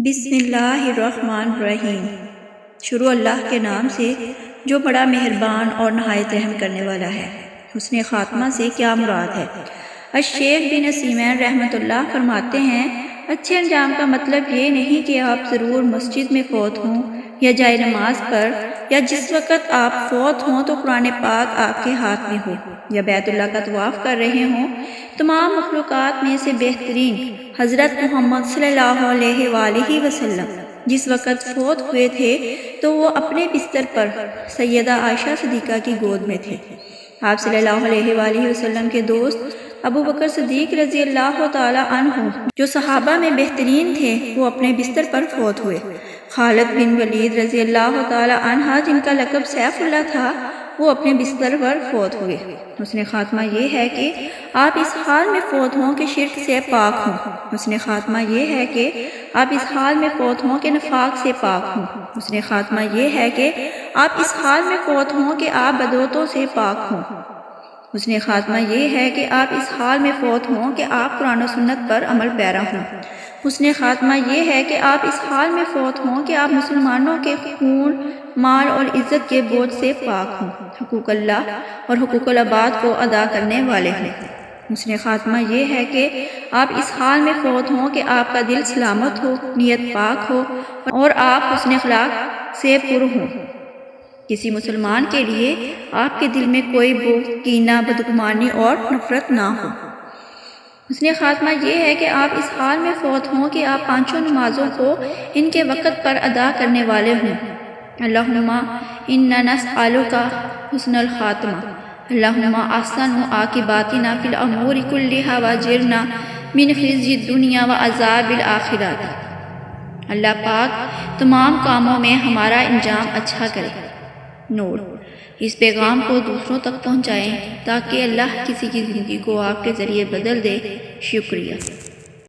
بسم اللہ الرحمن الرحیم۔ شروع اللہ کے نام سے جو بڑا مہربان اور نہایت رحم کرنے والا ہے۔ حسن خاتمہ سے کیا مراد ہے؟ الشیخ بن عثیمین رحمۃ اللہ فرماتے ہیں، اچھے انجام کا مطلب یہ نہیں کہ آپ ضرور مسجد میں فوت ہوں یا جائے نماز پر، یا جس وقت آپ فوت ہوں تو قرآن پاک آپ کے ہاتھ میں ہو، یا بیت اللہ کا طواف کر رہے ہوں۔ تمام مخلوقات میں سے بہترین حضرت محمد صلی اللہ علیہ وآلہ وسلم جس وقت فوت ہوئے تھے تو وہ اپنے بستر پر سیدہ عائشہ صدیقہ کی گود میں تھے۔ آپ صلی اللہ علیہ وآلہ وسلم کے دوست ابو بکر صدیق رضی اللہ تعالی عنہ جو صحابہ میں بہترین تھے، وہ اپنے بستر پر فوت ہوئے۔ خالد بن ولید رضی اللہ تعالی عنہ جن کا لقب سیف اللہ تھا، وہ اپنے بستر پر فوت ہوئے۔ حسن خاتمہ یہ ہے کہ آپ اس حال میں فوت ہوں کہ شرک سے پاک ہوں۔ حسن خاتمہ یہ ہے کہ آپ اس حال میں فوت ہوں کہ نفاق سے پاک ہوں۔ حسن خاتمہ یہ ہے کہ آپ اس حال میں فوت ہوں کہ آپ بدعتوں سے پاک ہوں۔ حسن خاتمہ یہ ہے کہ آپ اس حال میں فوت ہوں کہ آپ قرآن و سنت پر عمل پیرا ہوں۔ حسن خاتمہ یہ ہے کہ آپ اس حال میں فوت ہوں کہ آپ مسلمانوں کے خون، مال اور عزت کے بوجھ سے پاک ہوں، حقوق اللہ اور حقوق العباد کو ادا کرنے والے ہوں۔ حسن خاتمہ یہ ہے کہ آپ اس حال میں فوت ہوں کہ آپ کا دل سلامت ہو، نیت پاک ہو اور آپ حسن اخلاق سے پر ہوں۔ کسی مسلمان کے لیے آپ کے دل میں کوئی بغض، کینہ، بدگمانی اور نفرت نہ ہو۔ حسن خاتمہ یہ ہے کہ آپ اس حال میں فوت ہوں کہ آپ پانچوں نمازوں کو ان کے وقت پر ادا کرنے والے ہوں۔ اللہم انا نسألک حسن الخاتمہ، اللہم احسن عاقباتنا فی الامور کلہا واجرنا من خزی الدنیا وعذاب الآخرہ۔ اللہ پاک تمام کاموں میں ہمارا انجام اچھا کرے۔ نور، اس پیغام کو دوسروں تک پہنچائیں تاکہ اللہ کسی کی زندگی کو آپ کے ذریعے بدل دے۔ شکریہ۔